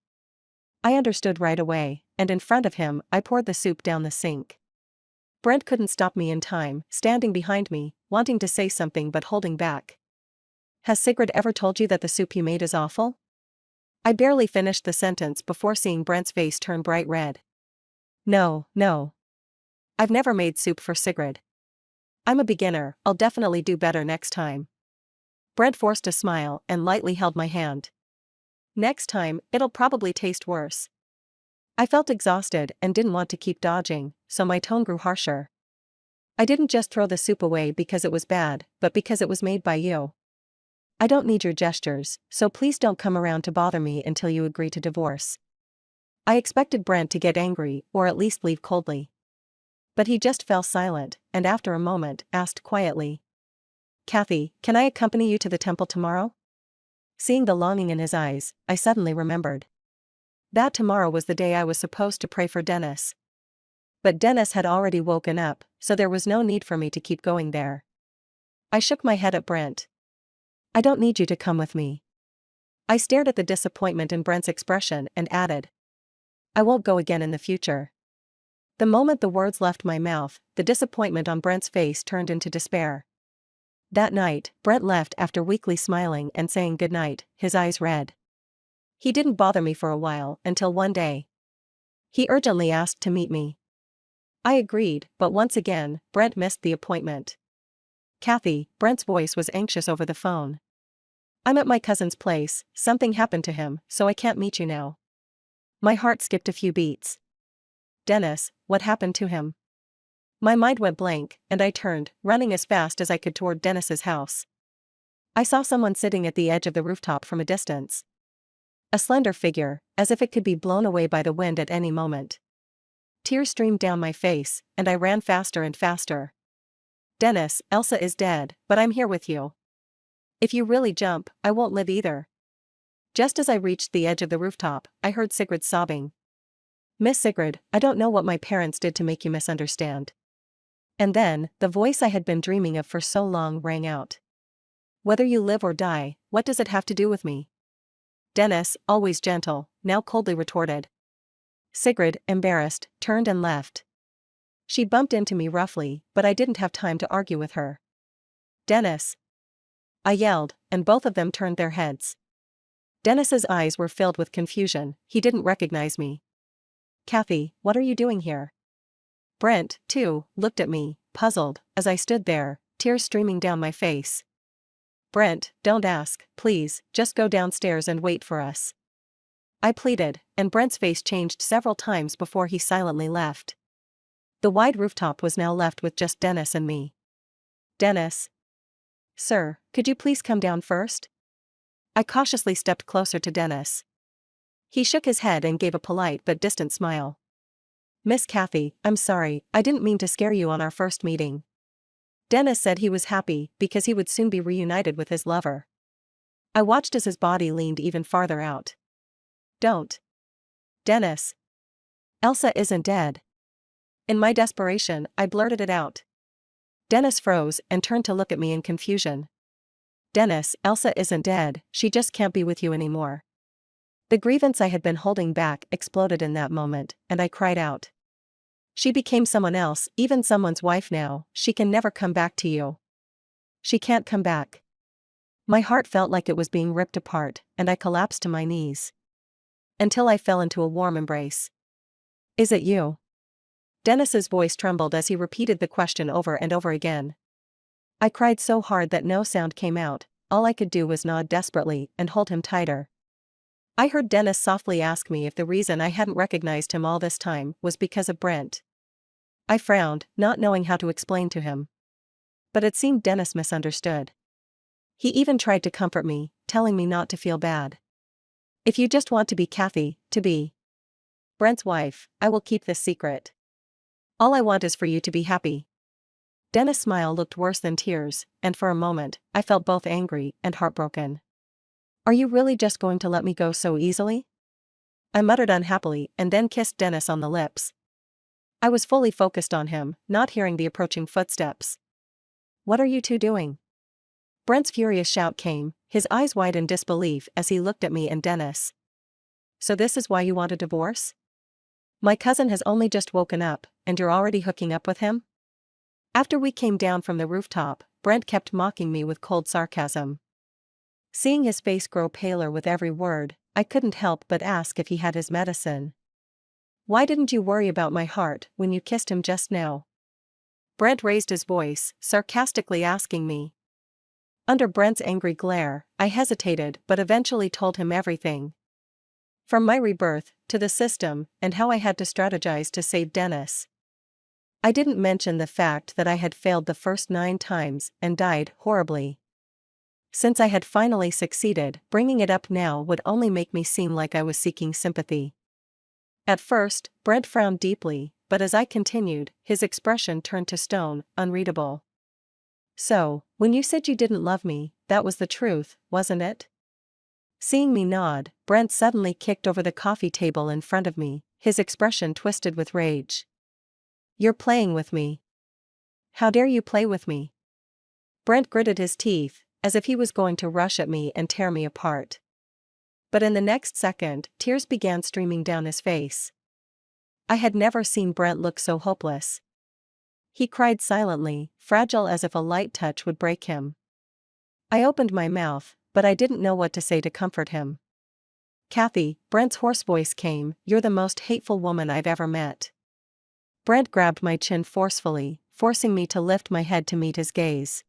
I understood right away, and in front of him, I poured the soup down the sink. Brent couldn't stop me in time, standing behind me, wanting to say something but holding back. "Has Sigrid ever told you that the soup you made is awful?" I barely finished the sentence before seeing Brent's face turn bright red. No. I've never made soup for Sigrid. I'm a beginner, I'll definitely do better next time." Brent forced a smile and lightly held my hand. "Next time, it'll probably taste worse." I felt exhausted and didn't want to keep dodging, so my tone grew harsher. "I didn't just throw the soup away because it was bad, but because it was made by you. I don't need your gestures, so please don't come around to bother me until you agree to divorce." I expected Brent to get angry or at least leave coldly. But he just fell silent, and after a moment, asked quietly, "Kathy, can I accompany you to the temple tomorrow?" Seeing the longing in his eyes, I suddenly remembered. That tomorrow was the day I was supposed to pray for Dennis. But Dennis had already woken up, so there was no need for me to keep going there. I shook my head at Brent. "I don't need you to come with me." I stared at the disappointment in Brent's expression and added, "I won't go again in the future." The moment the words left my mouth, the disappointment on Brent's face turned into despair. That night, Brent left after weakly smiling and saying goodnight, his eyes red. He didn't bother me for a while, until one day. He urgently asked to meet me. I agreed, but once again, Brent missed the appointment. "Kathy," Brent's voice was anxious over the phone. "I'm at my cousin's place, something happened to him, so I can't meet you now." My heart skipped a few beats. "Dennis, what happened to him?" My mind went blank, and I turned, running as fast as I could toward Dennis's house. I saw someone sitting at the edge of the rooftop from a distance. A slender figure, as if it could be blown away by the wind at any moment. Tears streamed down my face, and I ran faster and faster. "Dennis, Elsa is dead, but I'm here with you. If you really jump, I won't live either." Just as I reached the edge of the rooftop, I heard Sigrid sobbing. "Miss Sigrid, I don't know what my parents did to make you misunderstand." And then, the voice I had been dreaming of for so long rang out. "Whether you live or die, what does it have to do with me?" Dennis, always gentle, now coldly retorted. Sigrid, embarrassed, turned and left. She bumped into me roughly, but I didn't have time to argue with her. "Dennis!" I yelled, and both of them turned their heads. Dennis's eyes were filled with confusion, he didn't recognize me. "Kathy, what are you doing here?" Brent, too, looked at me, puzzled, as I stood there, tears streaming down my face. "Brent, don't ask, please, just go downstairs and wait for us." I pleaded, and Brent's face changed several times before he silently left. The wide rooftop was now left with just Dennis and me. "Dennis." "Sir, could you please come down first?" I cautiously stepped closer to Dennis. He shook his head and gave a polite but distant smile. "Miss Kathy, I'm sorry, I didn't mean to scare you on our first meeting." Dennis said he was happy because he would soon be reunited with his lover. I watched as his body leaned even farther out. "Don't. Dennis. Elsa isn't dead." In my desperation, I blurted it out. Dennis froze and turned to look at me in confusion. "Dennis, Elsa isn't dead, she just can't be with you anymore." The grievance I had been holding back exploded in that moment, and I cried out. "She became someone else, even someone's wife now, she can never come back to you. She can't come back." My heart felt like it was being ripped apart, and I collapsed to my knees. Until I fell into a warm embrace. "Is it you?" Dennis's voice trembled as he repeated the question over and over again. I cried so hard that no sound came out, all I could do was nod desperately and hold him tighter. I heard Dennis softly ask me if the reason I hadn't recognized him all this time was because of Brent. I frowned, not knowing how to explain to him. But it seemed Dennis misunderstood. He even tried to comfort me, telling me not to feel bad. If you just want to be Kathy, to be Brent's wife, I will keep this secret. All I want is for you to be happy. Dennis' smile looked worse than tears, and for a moment, I felt both angry and heartbroken. Are you really just going to let me go so easily? I muttered unhappily and then kissed Dennis on the lips. I was fully focused on him, not hearing the approaching footsteps. What are you two doing? Brent's furious shout came, his eyes wide in disbelief as he looked at me and Dennis. So this is why you want a divorce? My cousin has only just woken up, and you're already hooking up with him? After we came down from the rooftop, Brent kept mocking me with cold sarcasm. Seeing his face grow paler with every word, I couldn't help but ask if he had his medicine. Why didn't you worry about my heart when you kissed him just now? Brent raised his voice, sarcastically asking me. Under Brent's angry glare, I hesitated but eventually told him everything. From my rebirth, to the system, and how I had to strategize to save Dennis. I didn't mention the fact that I had failed the first 9 times and died horribly. Since I had finally succeeded, bringing it up now would only make me seem like I was seeking sympathy. At first, Brent frowned deeply, but as I continued, his expression turned to stone, unreadable. So, when you said you didn't love me, that was the truth, wasn't it? Seeing me nod, Brent suddenly kicked over the coffee table in front of me, his expression twisted with rage. You're playing with me. How dare you play with me? Brent gritted his teeth, as if he was going to rush at me and tear me apart. But in the next second, tears began streaming down his face. I had never seen Brent look so hopeless. He cried silently, fragile as if a light touch would break him. I opened my mouth, but I didn't know what to say to comfort him. Kathy, Brent's hoarse voice came, you're the most hateful woman I've ever met. Brent grabbed my chin forcefully, forcing me to lift my head to meet his gaze.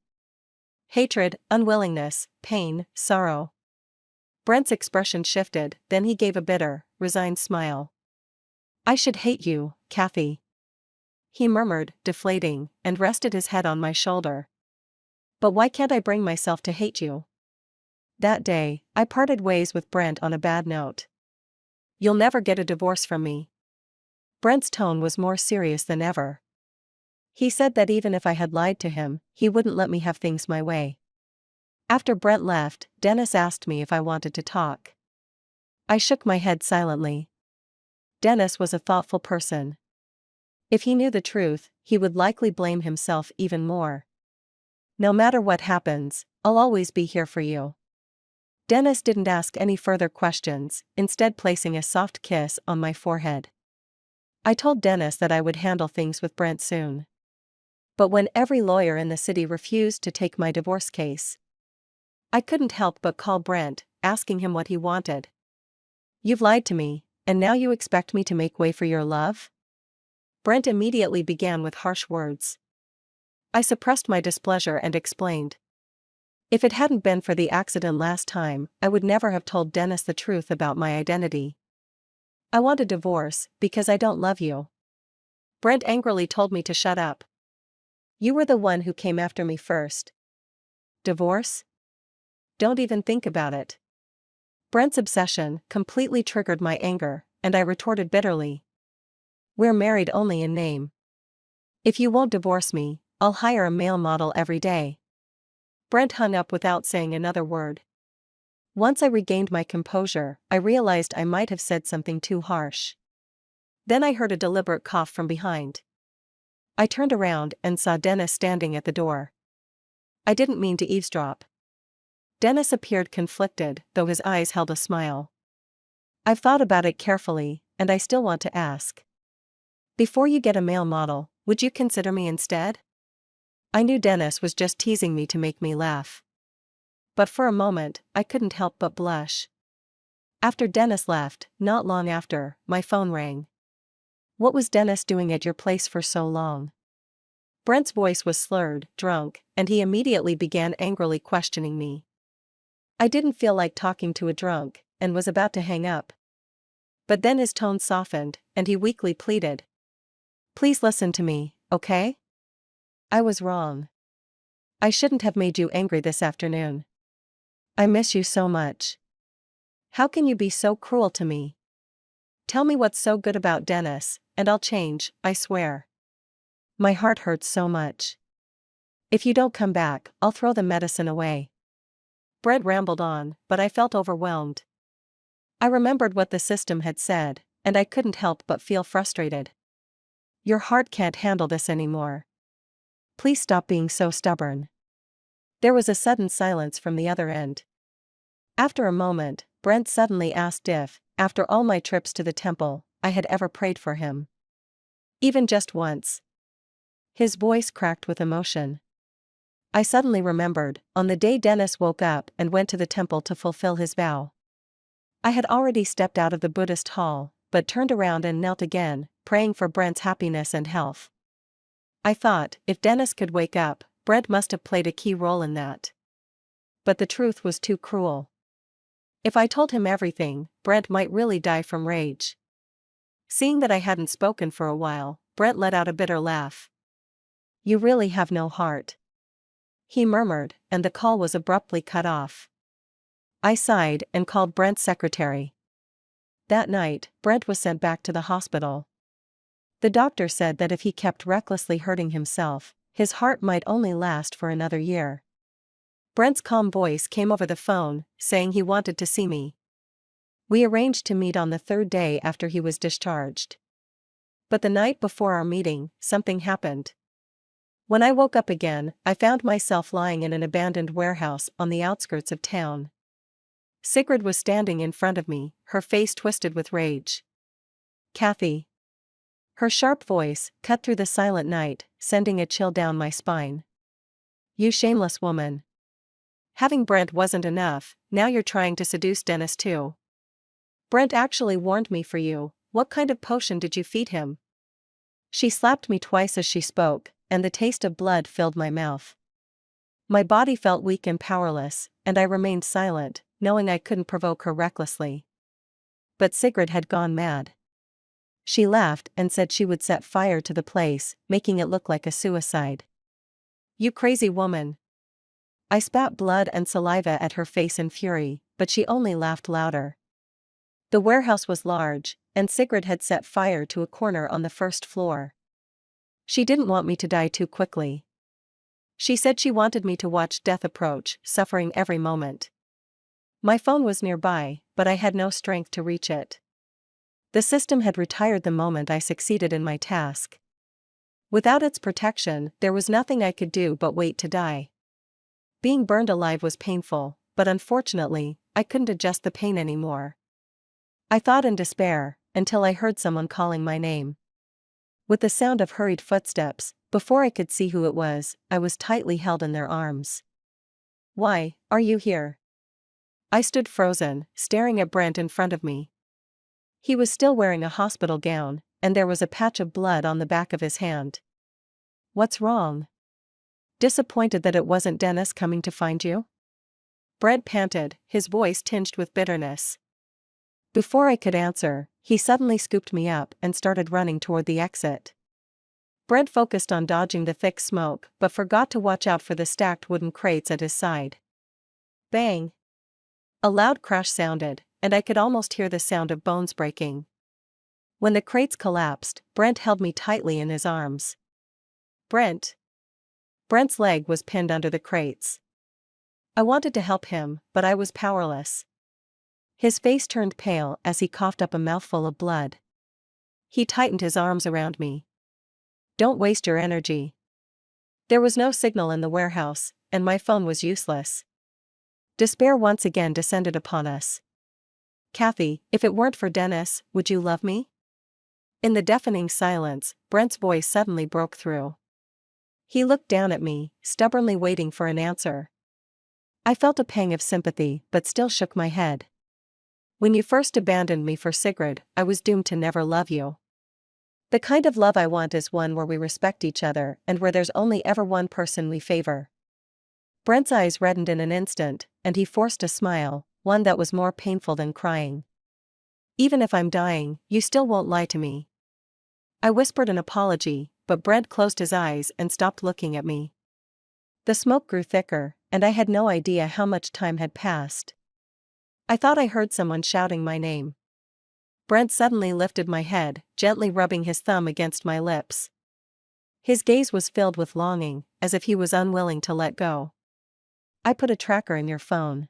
Hatred, unwillingness, pain, sorrow. Brent's expression shifted, then he gave a bitter, resigned smile. I should hate you, Kathy. He murmured, deflating, and rested his head on my shoulder. But why can't I bring myself to hate you? That day, I parted ways with Brent on a bad note. You'll never get a divorce from me. Brent's tone was more serious than ever. He said that even if I had lied to him, he wouldn't let me have things my way. After Brent left, Dennis asked me if I wanted to talk. I shook my head silently. Dennis was a thoughtful person. If he knew the truth, he would likely blame himself even more. No matter what happens, I'll always be here for you. Dennis didn't ask any further questions, instead placing a soft kiss on my forehead. I told Dennis that I would handle things with Brent soon. But when every lawyer in the city refused to take my divorce case, I couldn't help but call Brent, asking him what he wanted. You've lied to me, and now you expect me to make way for your love? Brent immediately began with harsh words. I suppressed my displeasure and explained. If it hadn't been for the accident last time, I would never have told Dennis the truth about my identity. I want a divorce, because I don't love you. Brent angrily told me to shut up. You were the one who came after me first. Divorce? Don't even think about it. Brent's obsession completely triggered my anger, and I retorted bitterly. We're married only in name. If you won't divorce me, I'll hire a male model every day. Brent hung up without saying another word. Once I regained my composure, I realized I might have said something too harsh. Then I heard a deliberate cough from behind. I turned around and saw Dennis standing at the door. I didn't mean to eavesdrop. Dennis appeared conflicted, though his eyes held a smile. I've thought about it carefully, and I still want to ask. Before you get a male model, would you consider me instead? I knew Dennis was just teasing me to make me laugh. But for a moment, I couldn't help but blush. After Dennis left, not long after, my phone rang. What was Dennis doing at your place for so long? Brent's voice was slurred, drunk, and he immediately began angrily questioning me. I didn't feel like talking to a drunk, and was about to hang up. But then his tone softened, and he weakly pleaded. Please listen to me, okay? I was wrong. I shouldn't have made you angry this afternoon. I miss you so much. How can you be so cruel to me? Tell me what's so good about Dennis, and I'll change, I swear. My heart hurts so much. If you don't come back, I'll throw the medicine away. Brent rambled on, but I felt overwhelmed. I remembered what the system had said, and I couldn't help but feel frustrated. Your heart can't handle this anymore. Please stop being so stubborn. There was a sudden silence from the other end. After a moment, Brent suddenly asked if, after all my trips to the temple, I had ever prayed for him. Even just once. His voice cracked with emotion. I suddenly remembered, on the day Dennis woke up and went to the temple to fulfill his vow. I had already stepped out of the Buddhist hall, but turned around and knelt again, praying for Brent's happiness and health. I thought, if Dennis could wake up, Brent must have played a key role in that. But the truth was too cruel. If I told him everything, Brent might really die from rage. Seeing that I hadn't spoken for a while, Brent let out a bitter laugh. You really have no heart. He murmured, and the call was abruptly cut off. I sighed and called Brent's secretary. That night, Brent was sent back to the hospital. The doctor said that if he kept recklessly hurting himself, his heart might only last for another year. Brent's calm voice came over the phone, saying he wanted to see me. We arranged to meet on the third day after he was discharged. But the night before our meeting, something happened. When I woke up again, I found myself lying in an abandoned warehouse on the outskirts of town. Sigrid was standing in front of me, her face twisted with rage. Kathy. Her sharp voice cut through the silent night, sending a chill down my spine. You shameless woman. Having Brent wasn't enough, now you're trying to seduce Dennis too. Brent actually warned me for you. What kind of potion did you feed him? She slapped me twice as she spoke, and the taste of blood filled my mouth. My body felt weak and powerless, and I remained silent, knowing I couldn't provoke her recklessly. But Sigrid had gone mad. She laughed and said she would set fire to the place, making it look like a suicide. You crazy woman. I spat blood and saliva at her face in fury, but she only laughed louder. The warehouse was large, and Sigrid had set fire to a corner on the first floor. She didn't want me to die too quickly. She said she wanted me to watch death approach, suffering every moment. My phone was nearby, but I had no strength to reach it. The system had retired the moment I succeeded in my task. Without its protection, there was nothing I could do but wait to die. Being burned alive was painful, but unfortunately, I couldn't adjust the pain anymore. I thought in despair, until I heard someone calling my name. With the sound of hurried footsteps, before I could see who it was, I was tightly held in their arms. Why are you here? I stood frozen, staring at Brent in front of me. He was still wearing a hospital gown, and there was a patch of blood on the back of his hand. What's wrong? Disappointed that it wasn't Dennis coming to find you? Brent panted, his voice tinged with bitterness. Before I could answer, he suddenly scooped me up and started running toward the exit. Brent focused on dodging the thick smoke but forgot to watch out for the stacked wooden crates at his side. Bang! A loud crash sounded, and I could almost hear the sound of bones breaking. When the crates collapsed, Brent held me tightly in his arms. Brent! Brent's leg was pinned under the crates. I wanted to help him, but I was powerless. His face turned pale as he coughed up a mouthful of blood. He tightened his arms around me. Don't waste your energy. There was no signal in the warehouse, and my phone was useless. Despair once again descended upon us. Kathy, if it weren't for Dennis, would you love me? In the deafening silence, Brent's voice suddenly broke through. He looked down at me, stubbornly waiting for an answer. I felt a pang of sympathy but still shook my head. When you first abandoned me for Sigrid, I was doomed to never love you. The kind of love I want is one where we respect each other and where there's only ever one person we favor. Brent's eyes reddened in an instant, and he forced a smile, one that was more painful than crying. Even if I'm dying, you still won't lie to me. I whispered an apology, but Brent closed his eyes and stopped looking at me. The smoke grew thicker, and I had no idea how much time had passed. I thought I heard someone shouting my name. Brent suddenly lifted my head, gently rubbing his thumb against my lips. His gaze was filled with longing, as if he was unwilling to let go. I put a tracker in your phone.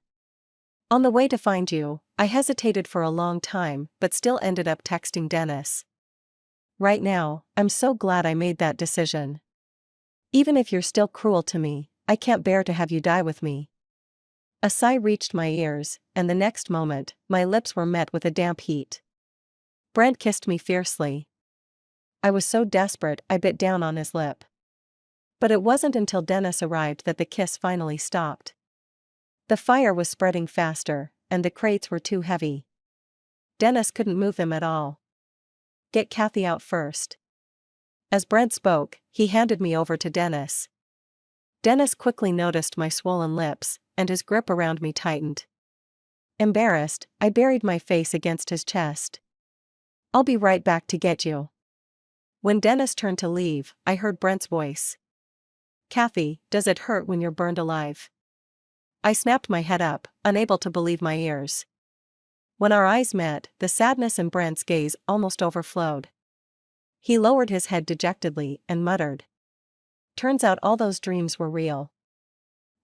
On the way to find you, I hesitated for a long time but still ended up texting Dennis. Right now, I'm so glad I made that decision. Even if you're still cruel to me, I can't bear to have you die with me. A sigh reached my ears, and the next moment, my lips were met with a damp heat. Brent kissed me fiercely. I was so desperate I bit down on his lip. But it wasn't until Dennis arrived that the kiss finally stopped. The fire was spreading faster, and the crates were too heavy. Dennis couldn't move them at all. Get Kathy out first. As Brent spoke, he handed me over to Dennis. Dennis quickly noticed my swollen lips, and his grip around me tightened. Embarrassed, I buried my face against his chest. I'll be right back to get you. When Dennis turned to leave, I heard Brent's voice. Kathy, does it hurt when you're burned alive? I snapped my head up, unable to believe my ears. When our eyes met, the sadness in Brent's gaze almost overflowed. He lowered his head dejectedly and muttered. Turns out all those dreams were real.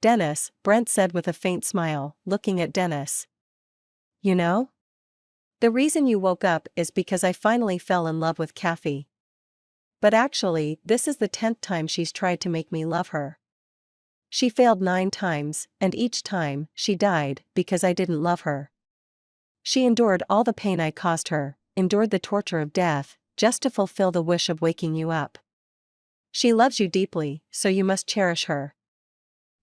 Dennis, Brent said with a faint smile, looking at Dennis. You know? The reason you woke up is because I finally fell in love with Kathy. But actually, this is the 10th time she's tried to make me love her. She failed 9 times, and each time, she died because I didn't love her. She endured all the pain I caused her, endured the torture of death, just to fulfill the wish of waking you up. She loves you deeply, so you must cherish her.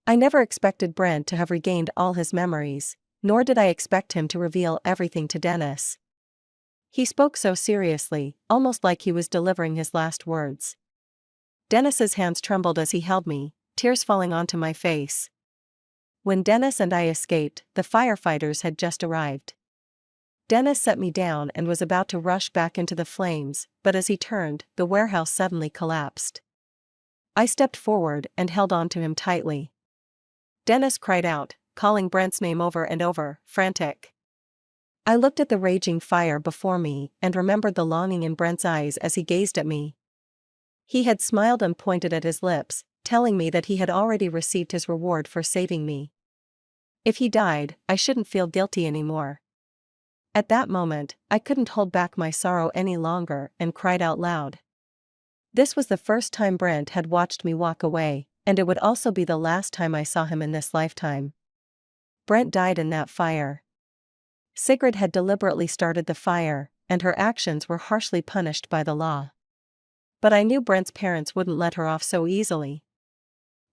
I never expected Brent to have regained all his memories, nor did I expect him to reveal everything to Dennis. He spoke so seriously, almost like he was delivering his last words. Dennis's hands trembled as he held me, tears falling onto my face. When Dennis and I escaped, the firefighters had just arrived. Dennis set me down and was about to rush back into the flames, but as he turned, the warehouse suddenly collapsed. I stepped forward and held on to him tightly. Dennis cried out, calling Brent's name over and over, frantic. I looked at the raging fire before me and remembered the longing in Brent's eyes as he gazed at me. He had smiled and pointed at his lips, telling me that he had already received his reward for saving me. If he died, I shouldn't feel guilty anymore. At that moment, I couldn't hold back my sorrow any longer and cried out loud. This was the first time Brent had watched me walk away, and it would also be the last time I saw him in this lifetime. Brent died in that fire. Sigrid had deliberately started the fire, and her actions were harshly punished by the law. But I knew Brent's parents wouldn't let her off so easily.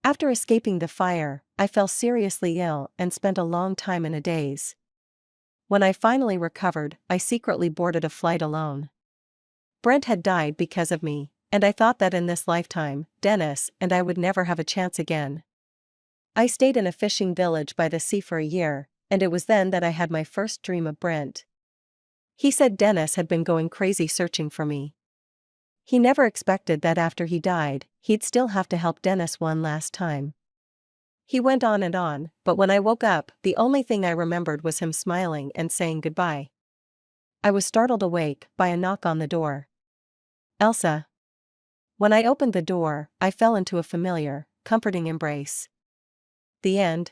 After escaping the fire, I fell seriously ill and spent a long time in a daze. When I finally recovered, I secretly boarded a flight alone. Brent had died because of me, and I thought that in this lifetime, Dennis and I would never have a chance again. I stayed in a fishing village by the sea for a year, and it was then that I had my first dream of Brent. He said Dennis had been going crazy searching for me. He never expected that after he died, he'd still have to help Dennis one last time. He went on, but when I woke up, the only thing I remembered was him smiling and saying goodbye. I was startled awake by a knock on the door. Elsa. When I opened the door, I fell into a familiar, comforting embrace. The end.